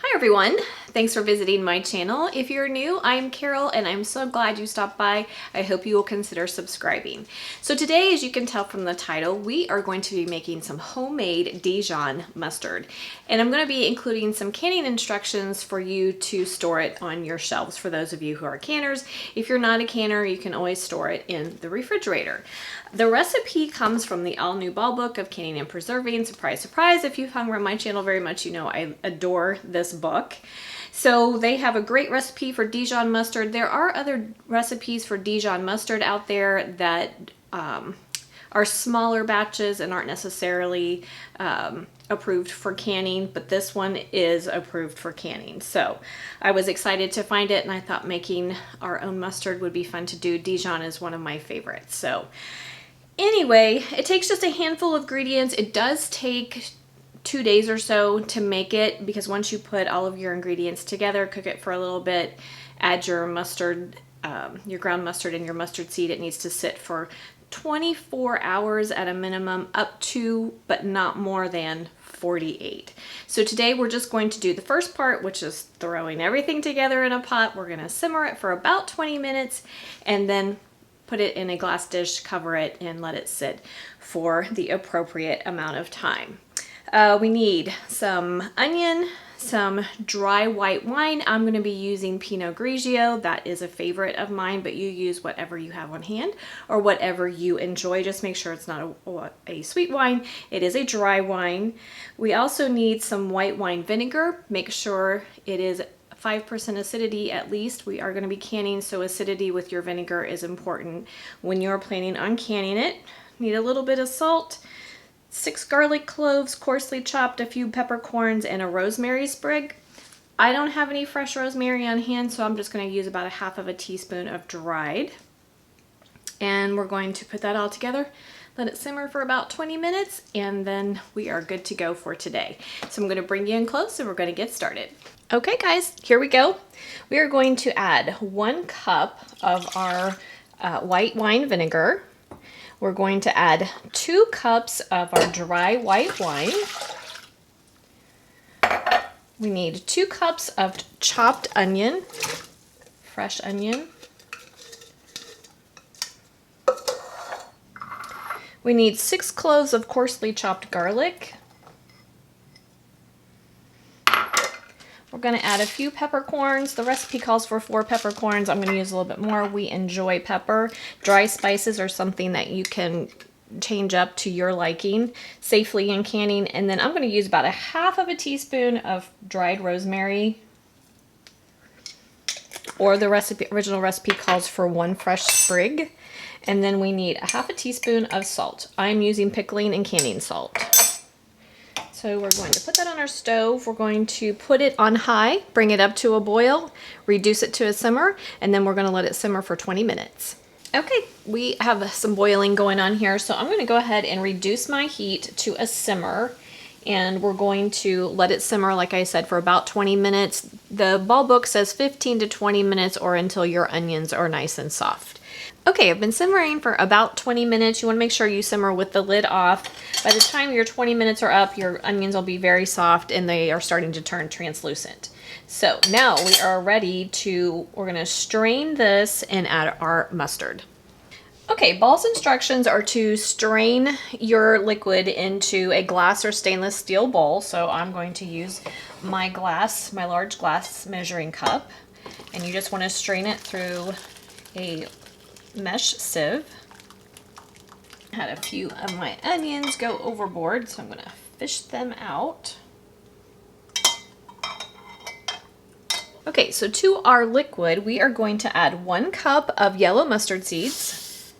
Hi everyone, thanks for visiting my channel. If you're new, I'm Carol and I'm so glad you stopped by. I hope you will consider subscribing. So today, as you can tell from the title, we are going to be making some homemade Dijon mustard. And I'm going to be including some canning instructions for you to store it on your shelves for those of you who are canners. If you're not a canner, you can always store it in the refrigerator. The recipe comes from the all-new ball book of canning and preserving. Surprise, surprise, if you've hung around my channel very much, you know I adore this book. So they have a great recipe for Dijon mustard. There are other recipes for Dijon mustard out there that are smaller batches and aren't necessarily approved for canning, but this one is approved for canning. So I was excited to find it, and I thought making our own mustard would be fun to do. Dijon is one of my favorites. So anyway, it takes just a handful of ingredients. It does take 2 days or so to make it, because once you put all of your ingredients together, cook it for a little bit, add your mustard, your ground mustard and your mustard seed, it needs to sit for 24 hours at a minimum, up to but not more than 48. So today we're just going to do the first part, which is throwing everything together in a pot. We're going to simmer it for about 20 minutes and then put it in a glass dish, cover it, and let it sit for the appropriate amount of time. We need some onion, some dry white wine. I'm going to be using Pinot Grigio. That is a favorite of mine, but you use whatever you have on hand or whatever you enjoy. Just make sure it's not a sweet wine. It is a dry wine. We also need some white wine vinegar. Make sure it is 5% acidity at least. We are going to be canning, so acidity with your vinegar is important when you're planning on canning it. Need a little bit of salt, 6 garlic cloves coarsely chopped, a few peppercorns, and a rosemary sprig. I don't have any fresh rosemary on hand, so I'm just going to use about 1/2 teaspoon of dried. And we're going to put that all together, let it simmer for about 20 minutes, and then we are good to go for today. So I'm going to bring you in close and we're going to get started. Okay guys, here we go. We are going to add 1 cup of our white wine vinegar. We're going to add 2 cups of our dry white wine. We need 2 cups of chopped onion, fresh onion. We need 6 cloves of coarsely chopped garlic. We're going to add a few peppercorns. The recipe calls for 4 peppercorns. I'm going to use a little bit more. We enjoy pepper. Dry spices are something that you can change up to your liking safely in canning. And then I'm going to use about 1/2 teaspoon of dried rosemary, or the original recipe calls for 1 fresh sprig. And then we need 1/2 teaspoon of salt. I'm using pickling and canning salt. So we're going to put that on our stove. We're going to put it on high, bring it up to a boil, reduce it to a simmer, and then we're going to let it simmer for 20 minutes. Okay, we have some boiling going on here, so I'm going to go ahead and reduce my heat to a simmer, and we're going to let it simmer, like I said, for about 20 minutes. The ball book says 15 to 20 minutes, or until your onions are nice and soft. Okay, I've been simmering for about 20 minutes. You want to make sure you simmer with the lid off. By the time your 20 minutes are up, your onions will be very soft and they are starting to turn translucent. So now we are ready to, we're going to strain this and add our mustard. Okay, ball's instructions are to strain your liquid into a glass or stainless steel bowl. So I'm going to use my glass, my large glass measuring cup, and you just want to strain it through a mesh sieve. Had a few of my onions go overboard, so I'm going to fish them out. Okay, so to our liquid, we are going to add 1 cup of yellow mustard seeds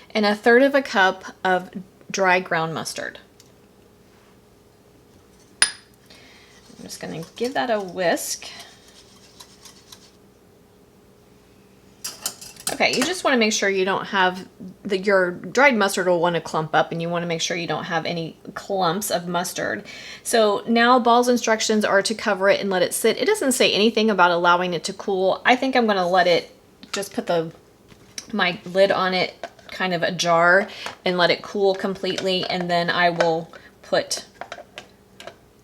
and 1/3 cup of dry ground mustard. I'm just going to give that a whisk. Okay, you just want to make sure you don't have your dried mustard will want to clump up, and you want to make sure you don't have any clumps of mustard. So now ball's instructions are to cover it and let it sit. It doesn't say anything about allowing it to cool. I think I'm going to let it, just put my lid on it kind of ajar and let it cool completely, and then I will put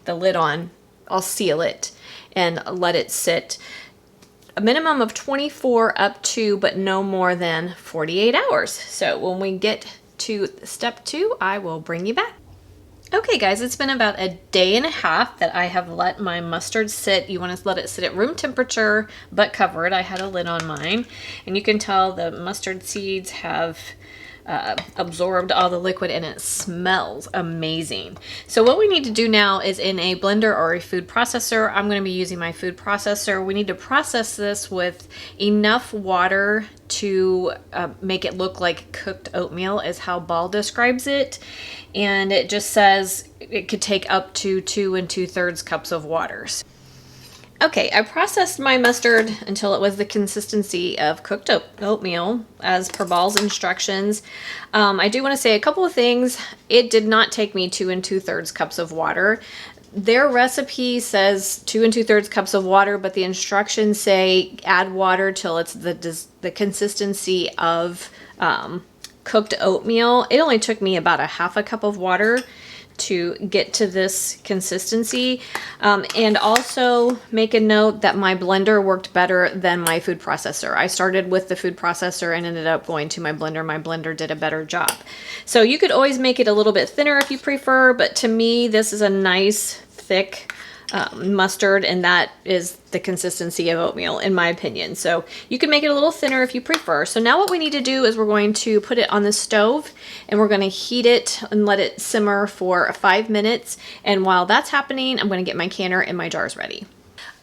the lid on I'll seal it and let it sit a minimum of 24 up to, but no more than 48 hours. So when we get to step 2, I will bring you back. Okay guys, it's been about a day and a half that I have let my mustard sit. You want to let it sit at room temperature, but cover it. I had a lid on mine, and you can tell the mustard seeds have absorbed all the liquid, and it smells amazing. So what we need to do now is, in a blender or a food processor, I'm going to be using my food processor. We need to process this with enough water to make it look like cooked oatmeal, is how Ball describes it. And it just says it could take up to 2 2/3 cups of water. Okay, I processed my mustard until it was the consistency of cooked oatmeal, as per Ball's instructions. I do want to say a couple of things. It did not take me 2 2/3 cups of water. Their recipe says 2 2/3 cups of water, but the instructions say add water till it's the consistency of cooked oatmeal. It only took me about a half a cup of water to get to this consistency. And also make a note that my blender worked better than my food processor. I started with the food processor and ended up going to my blender. My blender did a better job. So you could always make it a little bit thinner if you prefer, but to me this is a nice thick mustard, and that is the consistency of oatmeal in my opinion. So you can make it a little thinner if you prefer. So now what we need to do is we're going to put it on the stove, and we're going to heat it and let it simmer for 5 minutes. And while that's happening, I'm going to get my canner and my jars ready.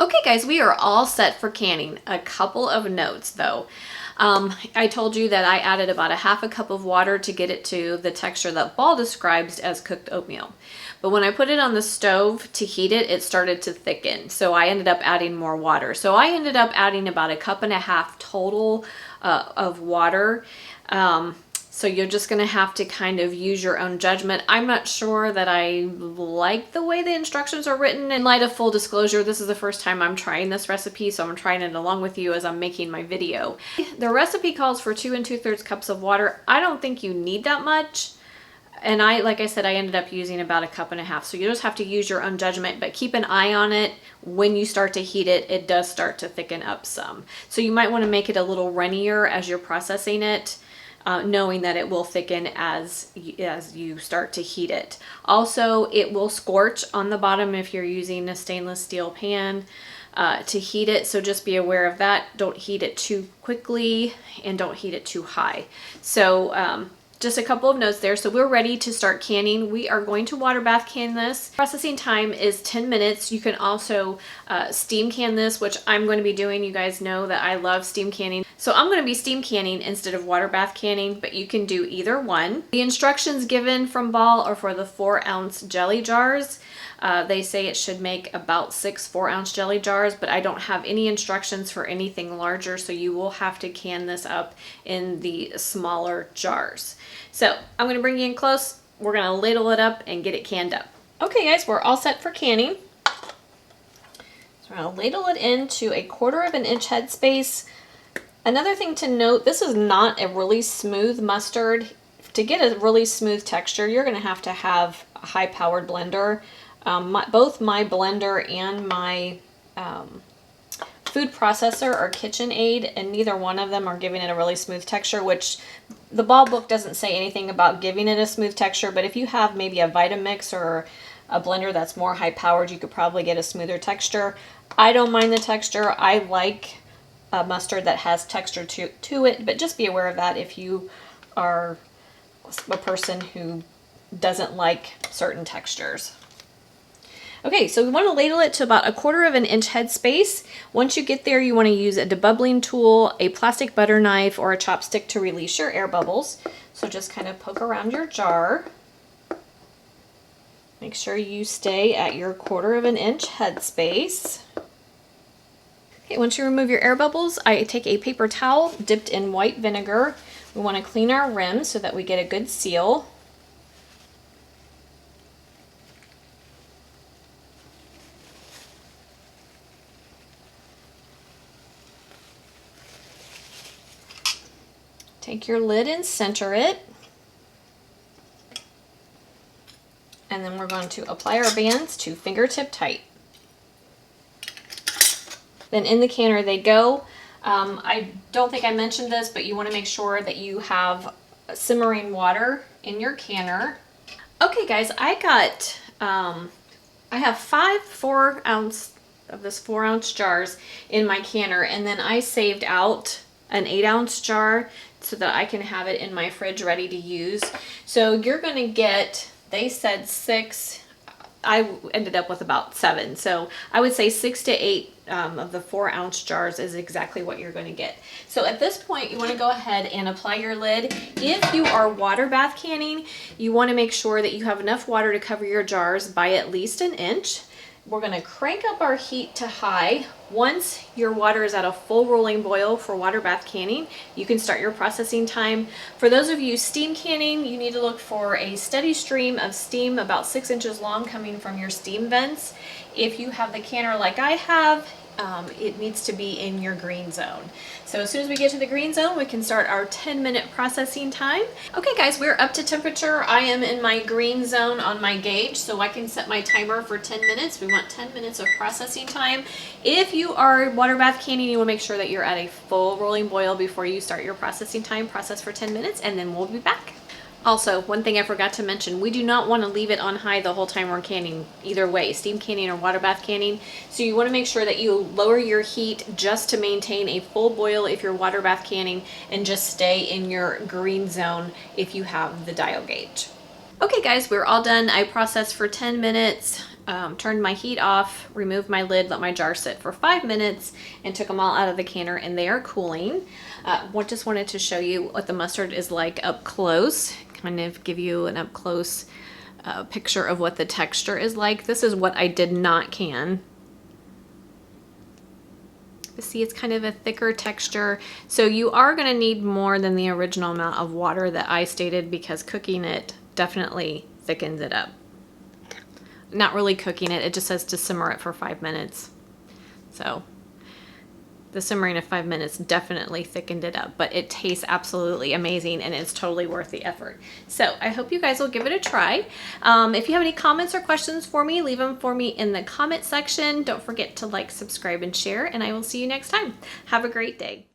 Okay guys, we are all set for canning. A couple of notes though. I told you that I added about a half a cup of water to get it to the texture that Ball describes as cooked oatmeal. But when I put it on the stove to heat it, it started to thicken. So I ended up adding more water. So I ended up adding about a cup and a half total of water. So you're just going to have to kind of use your own judgment. I'm not sure that I like the way the instructions are written. In light of full disclosure, this is the first time I'm trying this recipe, so I'm trying it along with you as I'm making my video. The recipe calls for 2 2/3 cups of water. I don't think you need that much. And like I said, I ended up using about a cup and a half. So you just have to use your own judgment, but keep an eye on it. When you start to heat it, it does start to thicken up some. So you might want to make it a little runnier as you're processing it, knowing that it will thicken as you start to heat it. Also, it will scorch on the bottom if you're using a stainless steel pan to heat it. So just be aware of that. Don't heat it too quickly and don't heat it too high. So just a couple of notes there. So we're ready to start canning. We are going to water bath can this. Processing time is 10 minutes. You can also steam can this, which I'm going to be doing. You guys know that I love steam canning. So I'm going to be steam canning instead of water bath canning, but you can do either one. The instructions given from Ball are for the 4-ounce jelly jars. They say it should make about 6 4-ounce jelly jars, but I don't have any instructions for anything larger, so you will have to can this up in the smaller jars. So I'm going to bring you in close. We're going to ladle it up and get it canned up. Okay guys, we're all set for canning. So we're going to ladle it into a 1/4 inch headspace. Another thing to note, this is not a really smooth mustard. To get a really smooth texture, you're going to have a high-powered blender. Both my blender and my food processor are KitchenAid, and neither one of them are giving it a really smooth texture, which the Ball book doesn't say anything about giving it a smooth texture, but if you have maybe a Vitamix or a blender that's more high-powered, you could probably get a smoother texture. I don't mind the texture. I like a mustard that has texture to it, but just be aware of that if you are a person who doesn't like certain textures. Okay, so we want to ladle it to about a 1/4 inch headspace. Once you get there, you want to use a debubbling tool, a plastic butter knife, or a chopstick to release your air bubbles. So just kind of poke around your jar. Make sure you stay at your 1/4 inch headspace. Okay, once you remove your air bubbles, I take a paper towel dipped in white vinegar. We want to clean our rim so that we get a good seal. Take your lid and center it. And then we're going to apply our bands to fingertip tight. Then in the canner they go. I don't think I mentioned this, but you want to make sure that you have simmering water in your canner. Okay guys, I got, I have 5 4-ounce of this 4-ounce jars in my canner, and then I saved out an 8-ounce jar so that I can have it in my fridge ready to use. So you're going to get, they said 6, I ended up with about 7. So I would say 6 to 8 of the 4-ounce jars is exactly what you're going to get. So at this point, you want to go ahead and apply your lid. If you are water bath canning, you want to make sure that you have enough water to cover your jars by at least an inch. We're going to crank up our heat to high. Once your water is at a full rolling boil for water bath canning, you can start your processing time. For those of you steam canning, you need to look for a steady stream of steam about 6 inches long coming from your steam vents. If you have the canner like I have, it needs to be in your green zone. So as soon as we get to the green zone, we can start our 10-minute processing time. Okay guys, we're up to temperature. I am in my green zone on my gauge, so I can set my timer for 10 minutes. We want 10 minutes of processing time. If you are water bath canning, you will make sure that you're at a full rolling boil before you start your processing time. Process for 10 minutes and then we'll be back. Also, one thing I forgot to mention, we do not want to leave it on high the whole time we're canning, either way, steam canning or water bath canning. So you want to make sure that you lower your heat just to maintain a full boil if you're water bath canning, and just stay in your green zone if you have the dial gauge. Okay guys, we're all done. I processed for 10 minutes, turned my heat off, removed my lid, let my jar sit for 5 minutes, and took them all out of the canner, and they are cooling. Just wanted to show you what the mustard is like up close, kind of give you an up close picture of what the texture is like. This is what I did not can. But see, it's kind of a thicker texture. So you are going to need more than the original amount of water that I stated, because cooking it definitely thickens it up. Not really cooking it, it just says to simmer it for 5 minutes. So the simmering of 5 minutes definitely thickened it up, but it tastes absolutely amazing and it's totally worth the effort. So I hope you guys will give it a try. If you have any comments or questions for me, leave them for me in the comment section. Don't forget to like, subscribe, and share, and I will see you next time. Have a great day.